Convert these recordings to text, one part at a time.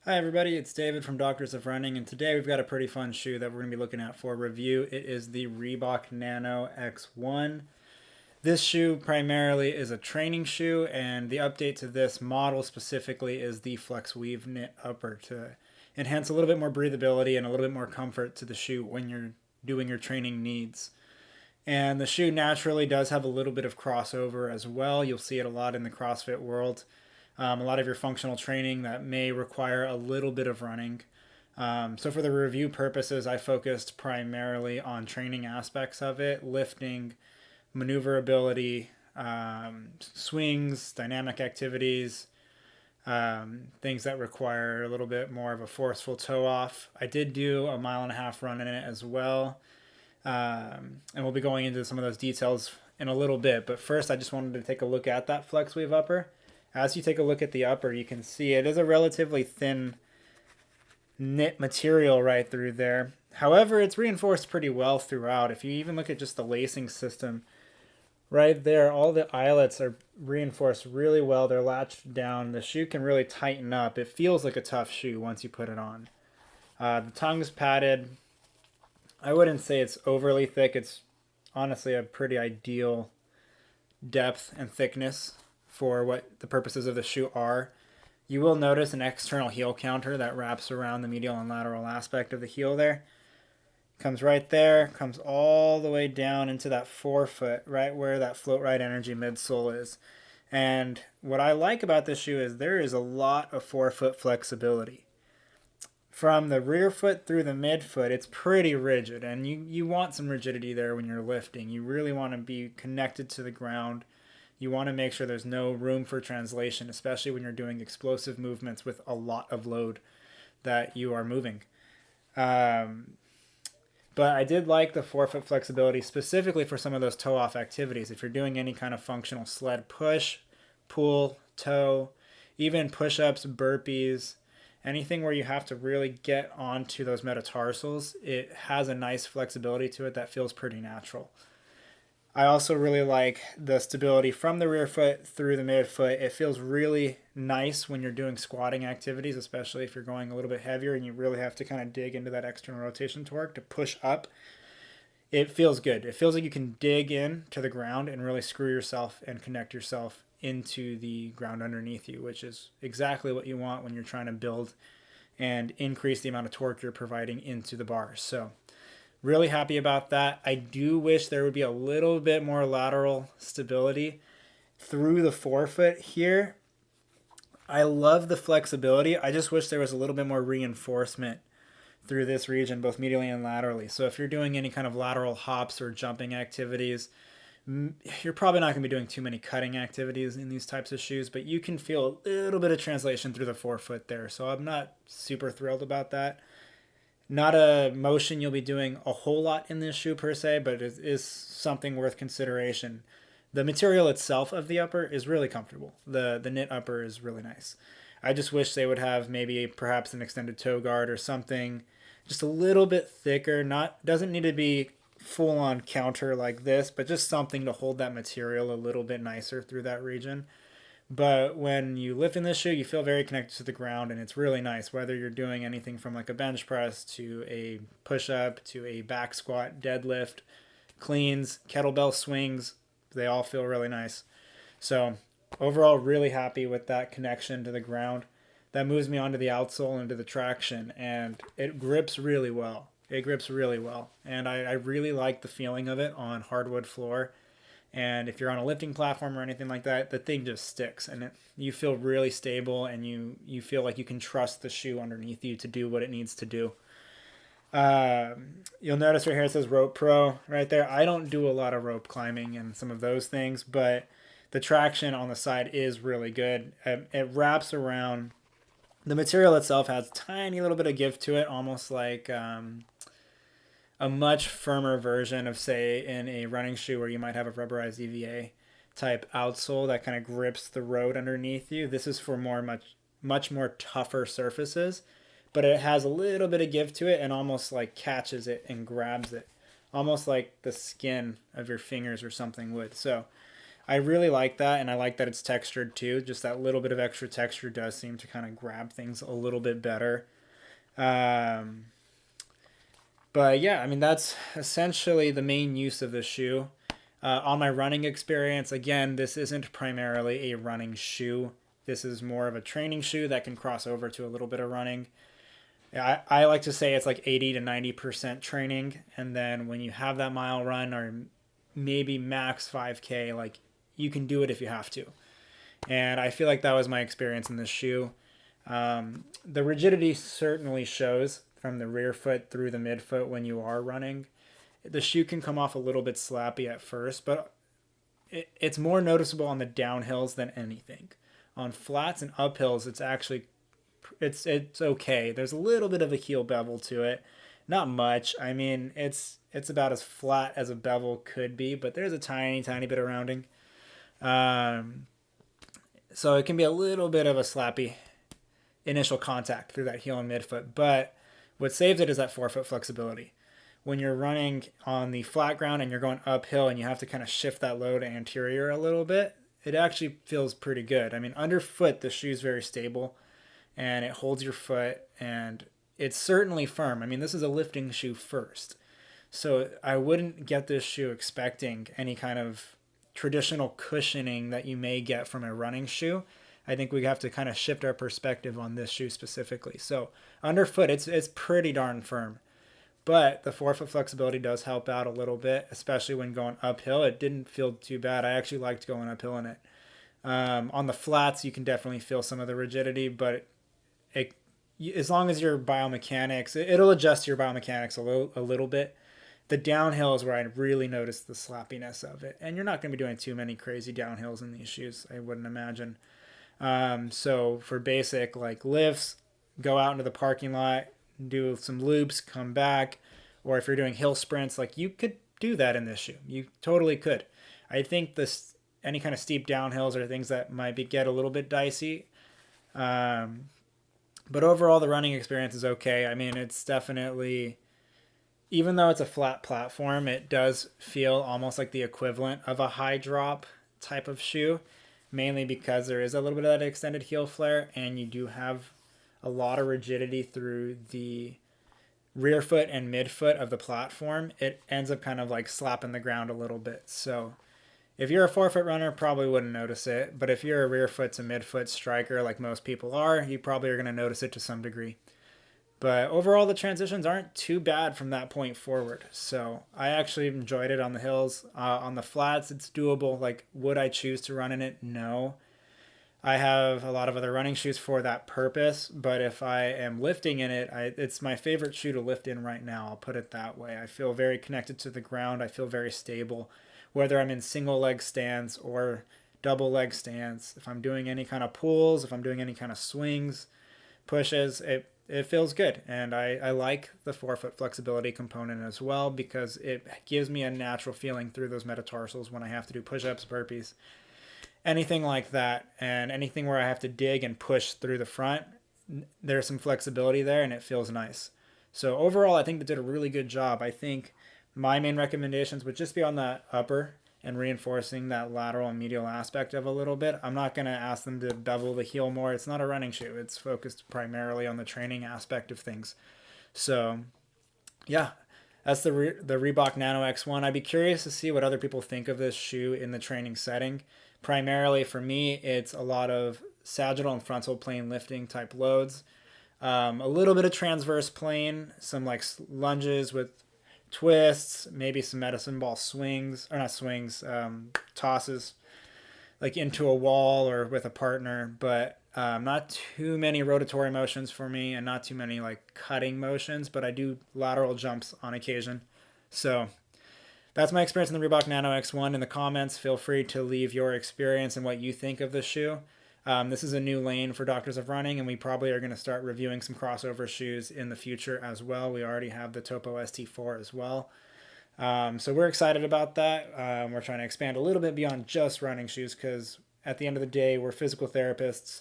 Hi everybody, it's David from Doctors of Running, and today we've got a pretty fun shoe that we're going to be looking at for review. It is the Reebok Nano X1. This shoe primarily is a training shoe, and the update to this model specifically is the flex weave knit upper to enhance a little bit more breathability and a little bit more comfort to the shoe when you're doing your training needs. And the shoe naturally does have a little bit of crossover as well. You'll see it a lot in the CrossFit world. A lot of your functional training that may require a little bit of running. So for the review purposes, I focused primarily on training aspects of it, lifting, maneuverability, swings, dynamic activities, things that require a little bit more of a forceful toe off. I did do a 1.5 mile run in it as well. And we'll be going into some of those details in a little bit. But first, I just wanted to take a look at that flex weave upper. As you take a look at the upper, you can see it is a relatively thin knit material right through there. However, it's reinforced pretty well throughout. If you even look at just the lacing system right there, all the eyelets are reinforced really well. They're latched down. The shoe can really tighten up. It feels like a tough shoe once you put it on. The tongue's padded. I wouldn't say it's overly thick. It's honestly a pretty ideal depth and thickness for what the purposes of the shoe are. You will notice an external heel counter that wraps around the medial and lateral aspect of the heel there. Comes right there, comes all the way down into that forefoot, right where that float right energy midsole is. And what I like about this shoe is there is a lot of forefoot flexibility. From the rear foot through the midfoot, it's pretty rigid, and you want some rigidity there when you're lifting. You really want to be connected to the ground. You want to make sure there's no room for translation, especially when you're doing explosive movements with a lot of load that you are moving. But I did like the forefoot flexibility specifically for some of those toe off activities. If you're doing any kind of functional sled push, pull, toe, even push ups, burpees, anything where you have to really get onto those metatarsals, it has a nice flexibility to it that feels pretty natural. I also really like the stability from the rear foot through the midfoot. It feels really nice when you're doing squatting activities, especially if you're going a little bit heavier and you really have to kind of dig into that external rotation torque to push up. It feels good. It feels like you can dig in to the ground and really screw yourself and connect yourself into the ground underneath you, which is exactly what you want when you're trying to build and increase the amount of torque you're providing into the bars. So really happy about that. I do wish there would be a little bit more lateral stability through the forefoot here. I love the flexibility. I just wish there was a little bit more reinforcement through this region, both medially and laterally. So if you're doing any kind of lateral hops or jumping activities, you're probably not going to be doing too many cutting activities in these types of shoes, but you can feel a little bit of translation through the forefoot there. So I'm not super thrilled about that. Not a motion you'll be doing a whole lot in this shoe per se, but it is something worth consideration. The material itself of the upper is really comfortable. The knit upper is really nice. I just wish they would have maybe perhaps an extended toe guard or something just a little bit thicker. Not doesn't need to be full on counter like this, but just something to hold that material a little bit nicer through that region. But when you lift in this shoe, you feel very connected to the ground, and it's really nice. Whether you're doing anything from like a bench press to a push up to a back squat, deadlift, cleans, kettlebell swings, they all feel really nice. So overall, really happy with that connection to the ground. That moves me onto the outsole, into the traction, and it grips really well. It grips really well, and I really like the feeling of it on hardwood floor. And if you're on a lifting platform or anything like that, the thing just sticks, and you feel really stable, and you feel like you can trust the shoe underneath you to do what it needs to do. You'll notice right here it says Rope Pro right there. I don't do a lot of rope climbing and some of those things, but the traction on the side is really good. It wraps around. The material itself has a tiny little bit of give to it, almost like a much firmer version of, say, in a running shoe where you might have a rubberized EVA type outsole that kind of grips the road underneath you. This is for much more tougher surfaces, but it has a little bit of give to it and almost like catches it and grabs it, almost like the skin of your fingers or something would. So I really like that, and I like that it's textured too. Just that little bit of extra texture does seem to kind of grab things a little bit better. Um, but yeah, I mean, that's essentially the main use of the shoe. On my running experience, again, this isn't primarily a running shoe. This is more of a training shoe that can cross over to a little bit of running. I like to say it's like 80 to 90% training. And then when you have that mile run or maybe max 5K, like you can do it if you have to. And I feel like that was my experience in this shoe. The rigidity certainly shows from the rear foot through the midfoot when you are running. The shoe can come off a little bit slappy at first, but it's more noticeable on the downhills than anything. On flats and uphills, it's actually it's okay. There's a little bit of a heel bevel to it, not much. I mean, it's about as flat as a bevel could be, but there's a tiny bit of rounding. Um, so it can be a little bit of a slappy initial contact through that heel and midfoot, but what saves it is that forefoot flexibility. When you're running on the flat ground and you're going uphill and you have to kind of shift that load anterior a little bit, it actually feels pretty good. I mean, underfoot, the shoe's very stable and it holds your foot and it's certainly firm. I mean, this is a lifting shoe first. So I wouldn't get this shoe expecting any kind of traditional cushioning that you may get from a running shoe. I think we have to kind of shift our perspective on this shoe specifically. So underfoot, it's pretty darn firm. But the forefoot flexibility does help out a little bit, especially when going uphill. It didn't feel too bad. I actually liked going uphill in it. On the flats, you can definitely feel some of the rigidity, but as long as your biomechanics, it'll adjust your biomechanics a little bit. The downhill is where I really noticed the slappiness of it. And you're not going to be doing too many crazy downhills in these shoes, I wouldn't imagine. So for basic like lifts, go out into the parking lot, do some loops, come back, or if you're doing hill sprints, like you could do that in this shoe. You totally could. I think any kind of steep downhills are things that might get a little bit dicey. But overall, the running experience is okay. I mean, it's definitely, even though it's a flat platform, it does feel almost like the equivalent of a high drop type of shoe, mainly because there is a little bit of that extended heel flare and you do have a lot of rigidity through the rear foot and midfoot of the platform. It ends up kind of like slapping the ground a little bit. So if you're a forefoot runner, probably wouldn't notice it. But if you're a rear foot to midfoot striker, like most people are, you probably are going to notice it to some degree. But overall, the transitions aren't too bad from that point forward. So I actually enjoyed it on the hills. On the flats, it's doable. Like, would I choose to run in it? No. I have a lot of other running shoes for that purpose, but if I am lifting in it, it's my favorite shoe to lift in right now. I'll put it that way. I feel very connected to the ground. I feel very stable, whether I'm in single leg stance or double leg stance. If I'm doing any kind of pulls, if I'm doing any kind of swings, pushes, it feels good. And I like the forefoot flexibility component as well because it gives me a natural feeling through those metatarsals when I have to do push-ups, burpees, anything like that, and anything where I have to dig and push through the front, there's some flexibility there and it feels nice. So overall, I think they did a really good job. I think my main recommendations would just be on that upper and reinforcing that lateral and medial aspect of a little bit. I'm not going to ask them to bevel the heel more. It's not a running shoe. It's focused primarily on the training aspect of things. So yeah, that's the Reebok Nano X1. I'd be curious to see what other people think of this shoe in the training setting. Primarily for me, it's a lot of sagittal and frontal plane lifting type loads. A little bit of transverse plane, some like lunges with twists, maybe some medicine ball swings, or not swings, tosses, like into a wall or with a partner, but not too many rotatory motions for me and not too many like cutting motions, but I do lateral jumps on occasion. So that's my experience in the Reebok Nano X1. In the comments, feel free to leave your experience and what you think of this shoe. This is a new lane for Doctors of Running, and we probably are going to start reviewing some crossover shoes in the future as well. We already have the Topo ST4 as well. So we're excited about that. We're trying to expand a little bit beyond just running shoes because at the end of the day, we're physical therapists,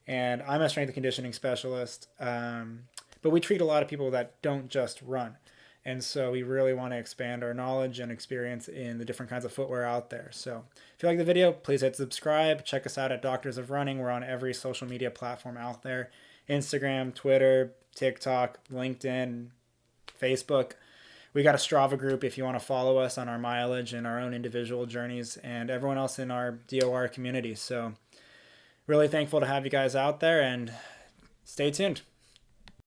and I'm a strength and conditioning specialist. But we treat a lot of people that don't just run. And so we really want to expand our knowledge and experience in the different kinds of footwear out there. So if you like the video, please hit subscribe. Check us out at Doctors of Running. We're on every social media platform out there: Instagram, Twitter, TikTok, LinkedIn, Facebook. We got a Strava group if you want to follow us on our mileage and our own individual journeys, and everyone else in our DOR community. So really thankful to have you guys out there, and stay tuned.